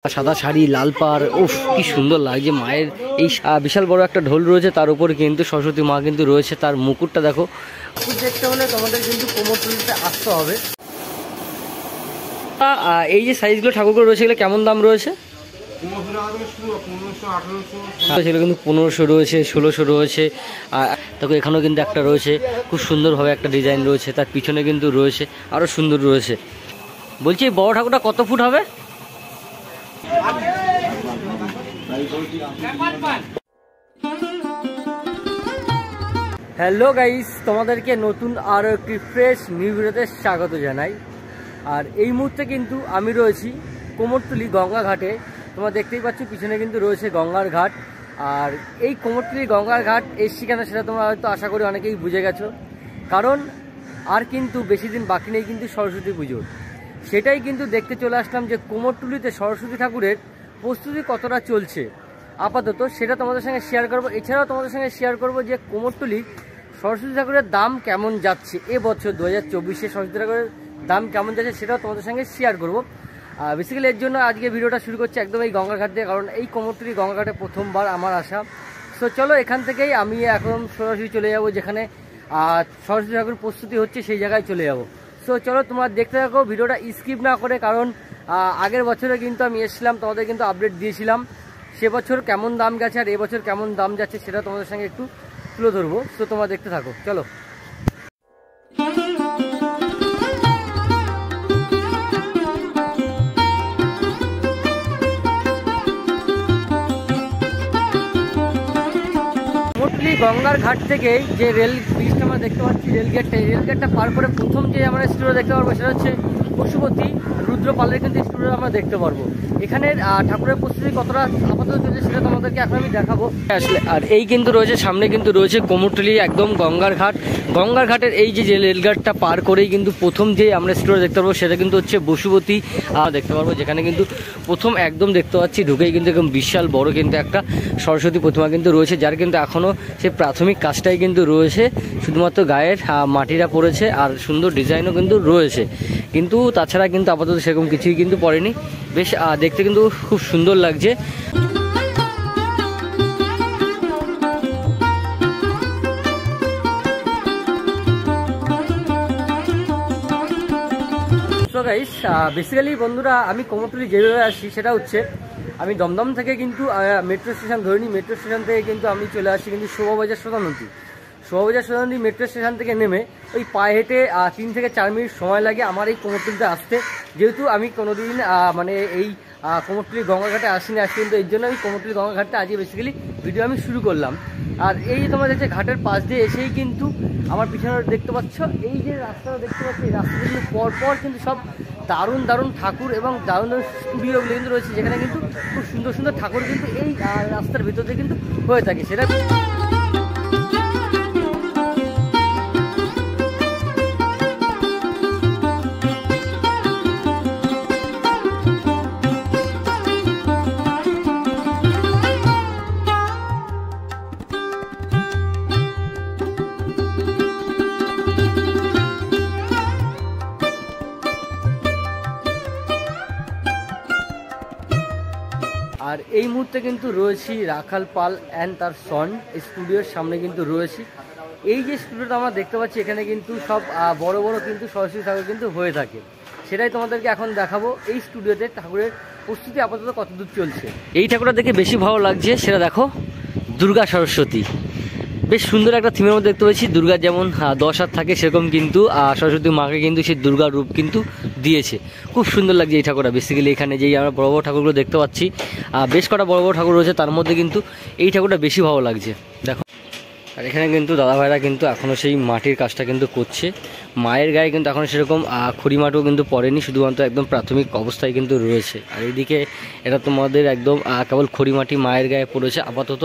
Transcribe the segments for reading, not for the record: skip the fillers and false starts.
সাদা শাড়ি, লাল পাড়, উফ কি সুন্দর লাগছে। মায়ের এই বিশাল বড় একটা ঢোল রয়েছে, তার উপরে কিন্তু সরস্বতী মা কিন্তু রয়েছে। তার মুকুটটা দেখো। মুকুট দেখতে হলে তোমাদের কিন্তু কোমরটুলিতে আসতে হবে। এই যে সাইজগুলো ঠাকুরগুলো রয়েছে, এগুলো কেমন দাম রয়েছে? সেগুলো কিন্তু 1500 রয়েছে, 1600 রয়েছে। দেখো এখানেও কিন্তু একটা রয়েছে, খুব সুন্দরভাবে একটা ডিজাইন রয়েছে। তার পিছনে কিন্তু রয়েছে আরও সুন্দর রয়েছে। বলছি এই বড় ঠাকুরটা কত ফুট হবে? হ্যালো গাইস, তোমাদেরকে নতুন আরও একটি ফ্রেশ নিউ ভিডিওতে স্বাগত জানাই। আর এই মুহূর্তে কিন্তু আমি রয়েছি কোমরটুলি গঙ্গা ঘাটে। তোমরা দেখতেই পাচ্ছ পিছনে কিন্তু রয়েছে গঙ্গার ঘাট। আর এই কোমরটুলি গঙ্গার ঘাট এসছি কেন সেটা তোমরা হয়তো আশা করি অনেকেই বুঝে গেছো, কারণ আর কিন্তু বেশি দিন বাকি নেই কিন্তু সরস্বতী পুজোর। সেটাই কিন্তু দেখতে চলে আসলাম যে কোমরটুলিতে সরস্বতী ঠাকুরের প্রস্তুতি কতটা চলছে আপাতত, সেটা তোমাদের সঙ্গে শেয়ার করবো। এছাড়াও তোমাদের সঙ্গে শেয়ার করবো যে কোমরটুলি সরস্বতী ঠাকুরের দাম কেমন যাচ্ছে এবছর 2024-এ সরস্বতী ঠাকুরের দাম কেমন যাচ্ছে সেটাও তোমাদের সঙ্গে শেয়ার করবো। বেসিক্যালি এর জন্য আজকে ভিডিওটা শুরু করছি একদম এই গঙ্গাঘাট দিয়ে, কারণ এই কোমরটুলি গঙ্গাঘাটে প্রথমবার আমার আসা। সো চলো এখান থেকেই আমি এখন সরাসরি চলে যাব যেখানে সরস্বতী ঠাকুর প্রস্তুতি হচ্ছে, সেই জায়গায় চলে যাব। সো চলো তোমরা দেখতে থাকো ভিডিওটা স্কিপ না করে, কারণ আগের বছরে কিন্তু আমি এসেছিলাম, তোমাদের কিন্তু আপডেট দিয়েছিলাম সে বছর কেমন দাম গেছে আর এবছর কেমন দাম যাচ্ছে সেটা তোমাদের সঙ্গে একটু তুলে ধরবো। সো তোমরা দেখতে থাকো, চলো। কোমরটুলি গঙ্গার ঘাট থেকে যে রেল ব্রিজটা আমরা দেখতে পাচ্ছি, রেলগেটটা, এই রেলগেটটা পার করে প্রথম যে আমরা স্টুডিও দেখতে পারবো সেটা হচ্ছে পশুপতি রুদ্রপালের কিন্তু স্টুডিও আমরা দেখতে পারবো। এখানের ঠাকুরের প্রস্তুতি কতটা আপাতত চলছে সেটা তোমাদেরকে এখন আমি দেখাবো আসলে। আর এই কিন্তু রয়েছে সামনে কিন্তু রয়েছে কোমরটুলি একদম গঙ্গার ঘাট। গঙ্গার ঘাটের এই যে রেলঘাটটা পার করেই কিন্তু প্রথম যে আমরা স্টুডিও দেখতে পারবো সেটা কিন্তু হচ্ছে পশুপতি দেখতে পারবো, যেখানে কিন্তু প্রথম একদম দেখতে পাচ্ছি ঢুকেই কিন্তু একদম বিশাল বড় কিন্তু একটা সরস্বতী প্রতিমা কিন্তু রয়েছে, যার কিন্তু এখনও সেই প্রাথমিক কাজটাই কিন্তু রয়েছে। শুধুমাত্র গায়ের মাটিরা পড়েছে আর সুন্দর ডিজাইনও কিন্তু রয়েছে, কিন্তু তাছাড়া কিন্তু আপাতত সেরকম কিছুই কিন্তু পড়েনি। বেশ দেখতে কিন্তু খুব সুন্দর লাগছে। সো গাইস, বেসিক্যালি বন্ধুরা আমি কোমরটুলি যেভাবে আসি সেটা হচ্ছে আমি দমদম থেকে কিন্তু মেট্রো স্টেশন ধরিনি, মেট্রো স্টেশন থেকে কিন্তু আমি চলে আসি কিন্তু শোভাবাজার সোনানন্দী। শোভাবাজার সোনানন্দী মেট্রো স্টেশন থেকে নেমে ওই পায়ে হেঁটে 3 থেকে 4 মিনিট সময় লাগে আমার এই কোমরটুলিতে আসতে। যেহেতু আমি কোনোদিন মানে এই কোমরটুলি গঙ্গাঘাটে আসিনি কিন্তু এর জন্য আমি কোমরটুলি গঙ্গাঘাটে আজকে বেসিক্যালি ভিডিও আমি শুরু করলাম। আর এই তোমরা দেখছো ঘাটের পাশ দিয়ে এসেই কিন্তু আমার পিছনে দেখতে পাচ্ছ এই যে রাস্তাটা দেখতে পাচ্ছ, এই রাস্তাটা কিন্তু পরপর কিন্তু সব দারুণ দারুণ ঠাকুর এবং দারুণ দারুণ স্টুডিওগুলো কিন্তু রয়েছে, যেখানে কিন্তু খুব সুন্দর সুন্দর ঠাকুর কিন্তু এই রাস্তার ভিতর দিয়ে কিন্তু হয়ে থাকে। সেটা আর এই মুহূর্তে কিন্তু রয়েছি রাখাল পাল অ্যান্ড তার সন স্টুডিওর সামনে কিন্তু রয়েছি। এই যে স্টুডিওটা আমরা দেখতে পাচ্ছি এখানে কিন্তু সব বড় বড় কিন্তু সরস্বতী ঠাকুর কিন্তু হয়ে থাকে, সেটাই তোমাদেরকে এখন দেখাবো এই স্টুডিওতে ঠাকুরের প্রস্তুতি আপাতত কতদূর চলছে। এই ঠাকুরটা দেখে বেশি ভালো লাগছে সেটা দেখো, দুর্গা সরস্বতী। বেশ সুন্দর একটা থিমের মধ্যে দেখতে পাচ্ছি, দুর্গার যেমন 10 হাত থাকে সেরকম কিন্তু সরস্বতী মাকে কিন্তু সেই দুর্গার রূপ কিন্তু দিয়েছে। খুব সুন্দর লাগছে এই ঠাকুরটা। বেসিক্যালি এখানে যেই আমরা বড় বড় ঠাকুরগুলো দেখতে পাচ্ছি, বেশ কটা বড় বড় ঠাকুর রয়েছে, তার মধ্যে কিন্তু এই ঠাকুরটা বেশি ভালো লাগছে দেখো। আর এখানে কিন্তু দাদা ভাইরা কিন্তু এখনও সেই মাটির কাজটা কিন্তু করছে। মায়ের গায়ে কিন্তু এখনও সেরকম খড়িমাটিও কিন্তু পড়েনি, শুধুমাত্র একদম প্রাথমিক অবস্থায় কিন্তু রয়েছে। আর এইদিকে এটা তোমাদের একদম কেবল খড়িমাটি মায়ের গায়ে পড়েছে আপাতত।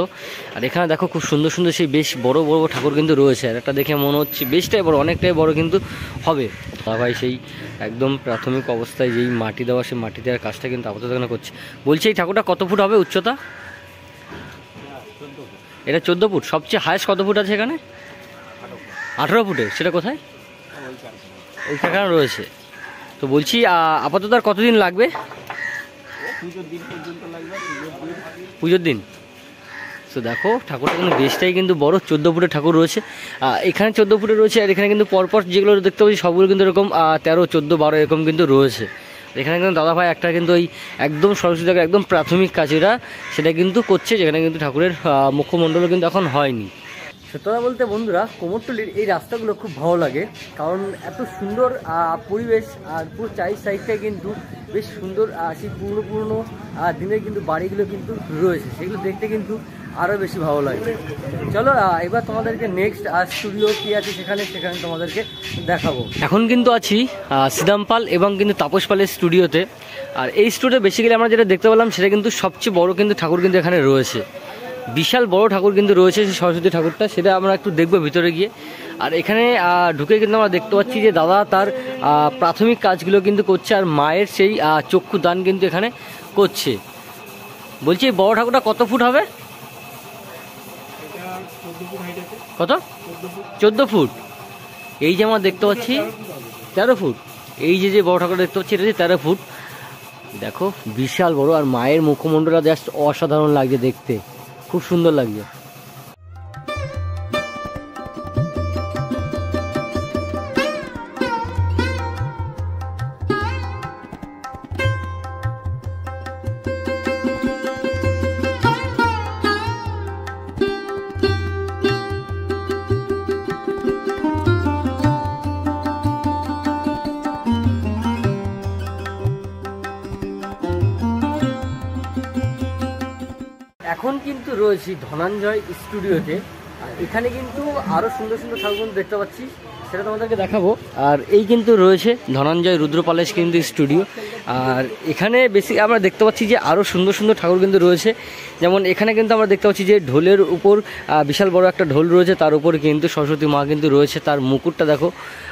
আর এখানে দেখো খুব সুন্দর সুন্দর সেই বেশ বড় বড় ঠাকুর কিন্তু রয়েছে। আর একটা দেখে মনে হচ্ছে বেশটাই বড়, অনেকটাই বড় কিন্তু হবে। দাদা ভাই সেই একদম প্রাথমিক অবস্থায় যেই মাটি দেওয়া সেই মাটি দেওয়ার কাজটা কিন্তু আপাতত এখানে করছে। বলছি এই ঠাকুরটা কত ফুট হবে উচ্চতা? এটা 14 ফুট। সবচেয়ে হায়েস্ট কত ফুট আছে এখানে? 18 ফুটের। সেটা কোথায়? ওইখানে রয়েছে। তো বলছি আপাতত আর কতদিন লাগবে? পুজোর দিন। তো দেখো ঠাকুরটা কিন্তু বেশটাই কিন্তু বড়, 14 ফুটের ঠাকুর রয়েছে। এখানে 14 ফুটের রয়েছে, আর এখানে কিন্তু পরপর যেগুলো দেখতে পাচ্ছি সবগুলো কিন্তু এরকম 13, 14, 12 এরকম কিন্তু রয়েছে। এখানে কিন্তু দাদাভাই একটা কিন্তু ওই একদম সরস্বতী ঠাকুর একদম প্রাথমিক কাজেরা সেটা কিন্তু করছে, যেখানে কিন্তু ঠাকুরের মুখমণ্ডলও কিন্তু এখন হয়নি। সত্যতা বলতে বন্ধুরা, কুমোরটুলির এই রাস্তাগুলো খুব ভালো লাগে, কারণ এত সুন্দর পরিবেশ, আর পুরো সাইডটায় কিন্তু বেশ সুন্দর সেই পুরনো দিনের কিন্তু বাড়িগুলো কিন্তু রয়েছে, সেগুলো দেখতে কিন্তু আরও বেশি ভালো লাগে। চলো এবার তোমাদেরকে নেক্সট স্টুডিও কী আছে সেখানে তোমাদেরকে দেখাবো। এখন কিন্তু আছি সিদাম পাল এবং কিন্তু তাপস পালের স্টুডিওতে। আর এই স্টুডিও বেসিক্যালি আমরা যেটা দেখতে পেলাম সেটা কিন্তু সবচেয়ে বড় কিন্তু ঠাকুর কিন্তু এখানে রয়েছে, বিশাল বড় ঠাকুর কিন্তু রয়েছে সেই সরস্বতী ঠাকুরটা, সেটা আমরা একটু দেখবো ভিতরে গিয়ে। আর এখানে ঢুকে কিন্তু আমরা দেখতে পাচ্ছি যে দাদা তার প্রাথমিক কাজগুলো কিন্তু করছে, আর মায়ের সেই চক্ষু দান কিন্তু এখানে করছে। বলছি এই বড় ঠাকুরটা কত ফুট হবে? কত? 14 ফুট। এই যে আমরা দেখতে পাচ্ছি 13 ফুট। এই যে বড় ঠাকুরটা দেখতে পাচ্ছি এটা 13 ফুট। দেখো বিশাল বড়, আর মায়ের মুখমণ্ডলটা জাস্ট অসাধারণ লাগছে দেখতে, খুব সুন্দর লাগছে। এখন কিন্তু রয়েছি ধনঞ্জয় স্টুডিওতে, এখানে কিন্তু আরও সুন্দর সুন্দর ঠাকুর দেখতে পাচ্ছি, সেটা তোমাদেরকে দেখাবো। আর এই কিন্তু রয়েছে ধনঞ্জয় রুদ্রপালেশ কিন্তু স্টুডিও। আর এখানে বেশি আমরা দেখতে পাচ্ছি যে আরও সুন্দর সুন্দর ঠাকুর কিন্তু রয়েছে, যেমন এখানে কিন্তু আমরা দেখতে পাচ্ছি যে ঢোলের উপর বিশাল বড় একটা ঢোল রয়েছে, তার উপর কিন্তু সরস্বতী মা কিন্তু রয়েছে, তার মুকুটটা দেখো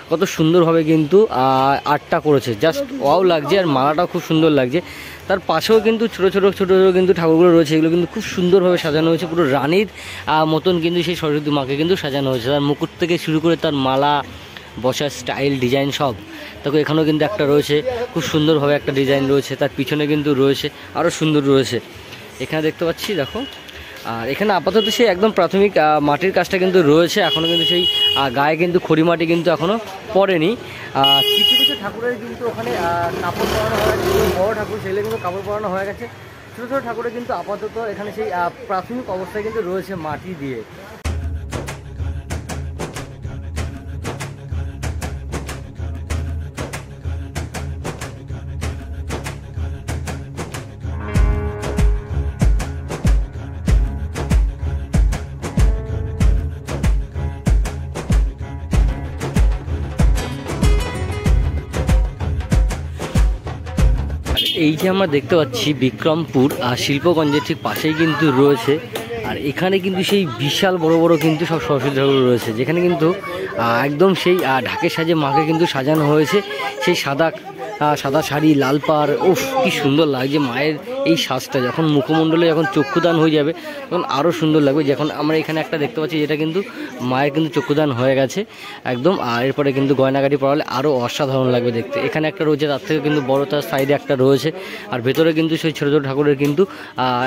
কত সুন্দরভাবে কিন্তু আর্টটা করেছে, জাস্ট ওয়াও লাগছে, আর মালাটাও খুব সুন্দর লাগছে। তার পাশেও কিন্তু ছোটো ছোটো কিন্তু ঠাকুরগুলো রয়েছে, এগুলো কিন্তু খুব সুন্দরভাবে সাজানো হয়েছে, পুরো রানীর মতন কিন্তু সেই সরস্বতী মাকে কিন্তু সাজানো হয়েছে, তার মুকুট থেকে শুরু করে তার মালা, বসার স্টাইল, ডিজাইন সব। দেখো এখানেও কিন্তু একটা রয়েছে, খুব সুন্দরভাবে একটা ডিজাইন রয়েছে, তার পিছনে কিন্তু রয়েছে আরও সুন্দর রয়েছে, এখানে দেখতে পাচ্ছি দেখো। আর এখানে আপাতত সেই একদম প্রাথমিক মাটির কাজটা কিন্তু রয়েছে, এখনও কিন্তু সেই গায়ে কিন্তু খড়ি মাটি কিন্তু এখনও পড়েনি। কিছু কিছু ঠাকুরের কিন্তু ওখানে কাপড় পরানো হয়ে গেছে, বড় ঠাকুর সেগুলো কিন্তু কাপড় পরানো হয়ে গেছে, ছোটো ছোটো ঠাকুরের কিন্তু আপাতত এখানে সেই প্রাথমিক অবস্থায় কিন্তু রয়েছে মাটি দিয়ে। এই যে আমরা দেখতে পাচ্ছি বিক্রমপুর শিল্পগঞ্জের ঠিক পাশেই কিন্তু রয়েছে, আর এখানে কিন্তু সেই বিশাল বড় বড় কিন্তু সব সরস্বতী ঠাকুর রয়েছে, যেখানে কিন্তু একদম সেই ঢাকের সাজে মাকে কিন্তু সাজানো হয়েছে, সেই সাদা শাড়ি, লাল পাড়, উফ কি সুন্দর লাগছে মায়ের এই সাজটা। যখন মুখমণ্ডলে যখন চক্ষুদান হয়ে যাবে তখন আরও সুন্দর লাগবে। যখন আমরা এখানে একটা দেখতে পাচ্ছি যেটা কিন্তু মায়ের কিন্তু চক্ষুদান হয়ে গেছে একদম, আর এরপরে কিন্তু গয়নাগাটি পরালে আরও অসাধারণ লাগবে দেখতে। এখানে একটা রয়েছে, তার থেকে কিন্তু বড় তার সাইডে একটা রয়েছে, আর ভেতরে কিন্তু সেই ছোটো ছোটো ঠাকুরের কিন্তু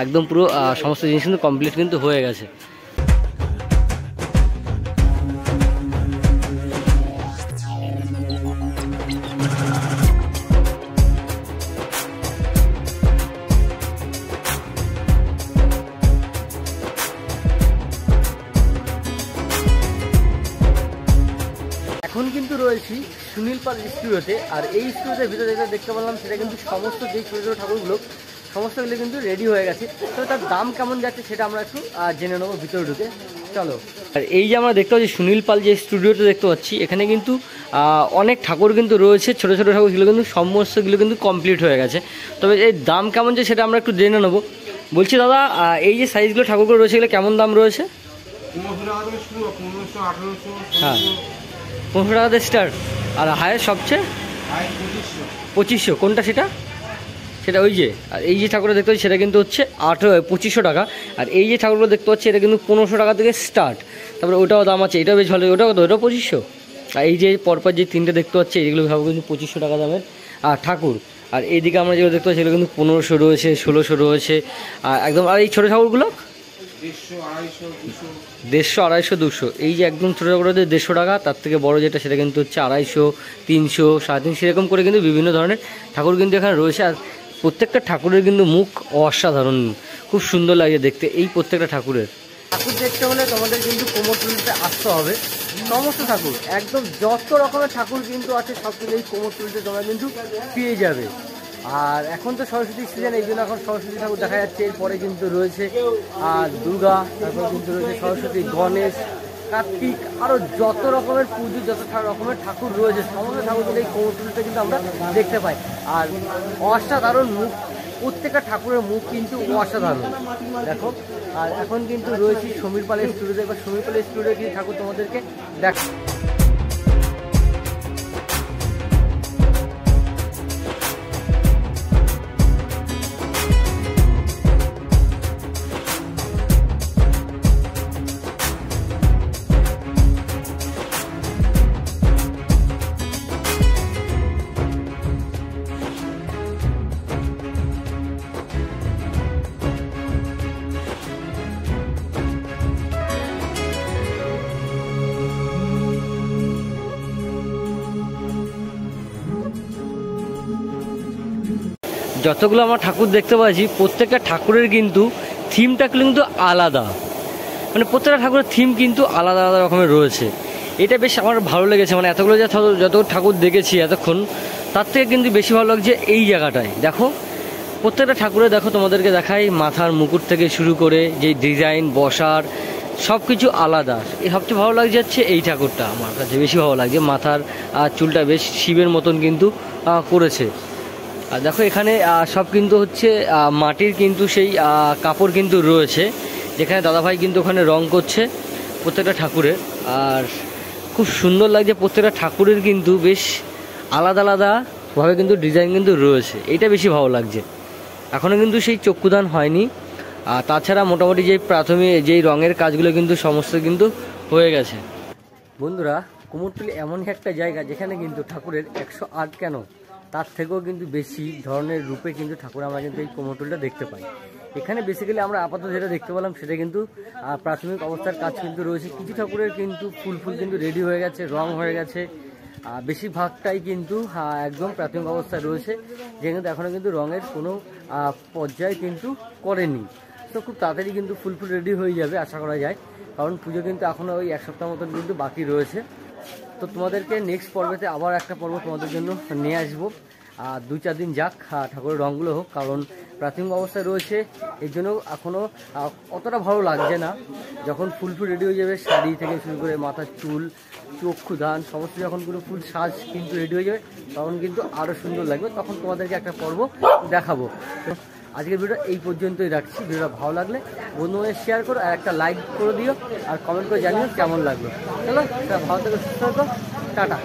একদম পুরো সমস্ত জিনিস কিন্তু কমপ্লিট কিন্তু হয়ে গেছে। এখন কিন্তু রয়েছি সুনীল পাল স্টুডিওতে, আর এই স্টুডিওর ভিতরে যেটা দেখতে পেলাম সেটা কিন্তু সমস্ত যেই ছোটো ছোটো ঠাকুরগুলো সমস্তগুলো কিন্তু রেডি হয়ে গেছে। তবে তার দাম কেমন যাচ্ছে সেটা আমরা একটু জেনে নেবো ভিতরে ঢুকে, চলো। আর এই যে আমরা দেখতে পাচ্ছি সুনীল পাল যে স্টুডিওতে দেখতে পাচ্ছি, এখানে কিন্তু অনেক ঠাকুর কিন্তু রয়েছে, ছোটো ছোটো ঠাকুর, সেগুলো কিন্তু সমস্তগুলো কিন্তু কমপ্লিট হয়ে গেছে। তবে এই দাম কেমন যে সেটা আমরা একটু জেনে নেবো। বলছি দাদা, এই যে সাইজগুলো ঠাকুরগুলো রয়েছে এগুলো কেমন দাম রয়েছে? 1500 টাকা থেকে শুরু, 1500, 1800, হ্যাঁ 1500 টাকাতে স্টার্ট। আর হায়েস্ট সবচেয়ে 2500। কোনটা সেটা? সেটা ওই যে, আর এই যে ঠাকুরটা দেখতে পাচ্ছি সেটা কিন্তু হচ্ছে 2500 টাকা। আর এই যে ঠাকুরগুলো দেখতে পাচ্ছি এটা কিন্তু 1500 টাকা থেকে স্টার্ট। তারপরে ওটাও দাম আছে, এটাও বেশ ভালো, ওটাও কত? ওটাও 2500। আর এই যে পরপর যে তিনটে দেখতে পাচ্ছি এগুলো ভাবো কিন্তু 2500 টাকা দামের ঠাকুর। আর এইদিকে আমরা যেগুলো দেখতে পাচ্ছি সেগুলো কিন্তু 1500 রয়েছে, 1600 রয়েছে একদম। আর এই ছোটো ঠাকুরগুলো 150, 250, 200। এই যে একদম ছোটো ঠাকুরদের 150 টাকা, তার থেকে বড় যেটা সেটা কিন্তু হচ্ছে 250, 300, 350 এরকম করে কিন্তু বিভিন্ন ধরনের ঠাকুর কিন্তু এখানে রয়েছে। আর প্রত্যেকটা ঠাকুরের কিন্তু মুখ অসাধারণ, খুব সুন্দর লাগে দেখতে এই প্রত্যেকটা ঠাকুরের। ঠাকুর দেখতে হলে তোমাদের কিন্তু কুমোরটুলিতে আসতে হবে। সমস্ত ঠাকুর একদম যত রকমের ঠাকুর কিন্তু আছে সব কিন্তু এই কুমোরটুলিতে তোমরা কিন্তু পেয়ে যাবে। আর এখন তো সরস্বতীর সিজন, এই জন্য এখন সরস্বতী ঠাকুর দেখা যাচ্ছে। এরপরে কিন্তু রয়েছে দুর্গা, তারপরে কিন্তু রয়েছে সরস্বতী, গণেশ, কার্তিক, আরও যত রকমের পুজো, যত রকমের ঠাকুর রয়েছে সমস্ত ঠাকুরগুলো এই কুমোরটুলিতে কিন্তু আমরা দেখতে পাই। আর অসাধারণ মুখ, প্রত্যেকটা ঠাকুরের মুখ কিন্তু অসাধারণ দেখো। আর এখন কিন্তু রয়েছি সমীর পালের স্টুডিওতে। এবার সমীর পালের স্টুডিও কিন্তু ঠাকুর তোমাদেরকে দেখ। যতগুলো আমরা ঠাকুর দেখতে পাচ্ছি প্রত্যেকটা ঠাকুরের কিন্তু থিমটা কিন্তু আলাদা, মানে প্রত্যেকটা ঠাকুরের থিম কিন্তু আলাদা আলাদা রকমের রয়েছে। এটা বেশ আমার ভালো লেগেছে, মানে এতগুলো যত ঠাকুর দেখেছি এতক্ষণ তার থেকে কিন্তু বেশি ভালো লাগছে এই জায়গাটায়। দেখো প্রত্যেকটা ঠাকুরে দেখো, তোমাদেরকে দেখাই মাথার মুকুট থেকে শুরু করে যে ডিজাইন, বসার সব কিছু আলাদা। এই সবচেয়ে ভালো লাগছে হচ্ছে এই ঠাকুরটা, আমার কাছে বেশি ভালো লাগছে। মাথার চুলটা বেশ শিবের মতন কিন্তু করেছে। আর দেখো এখানে সব কিন্তু হচ্ছে মাটির কিন্তু সেই কাপড় কিন্তু রয়েছে, যেখানে দাদাভাই কিন্তু ওখানে রং করছে প্রত্যেকটা ঠাকুরের। আর খুব সুন্দর লাগছে, প্রত্যেকটা ঠাকুরের কিন্তু বেশ আলাদা আলাদাভাবে কিন্তু ডিজাইন কিন্তু রয়েছে, এইটা বেশি ভালো লাগছে। এখনও কিন্তু সেই চক্ষুদান হয়নি। আর তাছাড়া মোটামুটি যেই প্রাথমিক যেই রঙের কাজগুলো কিন্তু সমস্ত কিন্তু হয়ে গেছে। বন্ধুরা, কুমোরটুলি এমনই একটা জায়গা যেখানে কিন্তু ঠাকুরের 108 কেন তার থেকেও কিন্তু বেশি ধরনের রূপে কিন্তু ঠাকুর আমরা কিন্তু এই কুমোরটুলিটা দেখতে পাই। এখানে বেসিক্যালি আমরা আপাতত যেটা দেখতে পেলাম সেটা কিন্তু প্রাথমিক অবস্থার কাজ কিন্তু রয়েছে। কিছু ঠাকুরের কিন্তু ফুল কিন্তু রেডি হয়ে গেছে, রং হয়ে গেছে। বেশিরভাগটাই কিন্তু একদম প্রাথমিক অবস্থায় রয়েছে, যে কিন্তু এখনও কিন্তু রঙের কোনো পর্যায় কিন্তু করেনি। তো খুব তাড়াতাড়ি কিন্তু ফুল রেডি হয়ে যাবে আশা করা যায়, কারণ পুজো কিন্তু এখনও ওই 1 সপ্তাহ মতন কিন্তু বাকি রয়েছে। তো তোমাদেরকে নেক্সট পর্বেতে আবার একটা পর্ব তোমাদের জন্য নিয়ে আসবো। 2-4 দিন যাক, ঠাকুরের রঙগুলো হোক, কারণ প্রাথমিক অবস্থায় রয়েছে এই জন্য এখনও অতটা ভালো লাগছে না। যখন ফুল রেডি হয়ে যাবে, শাড়ি থেকে শুরু করে মাথার চুল, চক্ষুদান সমস্ত যখন কোনো ফুল সাজ কিন্তু রেডি হয়ে যাবে, তখন কিন্তু আরও সুন্দর লাগবে। তখন তোমাদেরকে একটা পর্ব দেখাবো। আজকের ভিডিও এই পর্যন্তই রাখছি। ভিডিওটা ভালো লাগলে বন্ধুদের শেয়ার করো, আর একটা লাইক করে দিও, আর কমেন্ট করে জানিও কেমন লাগলো। চলো, ভালো থেকে সুস্থ থাকো, টাটা।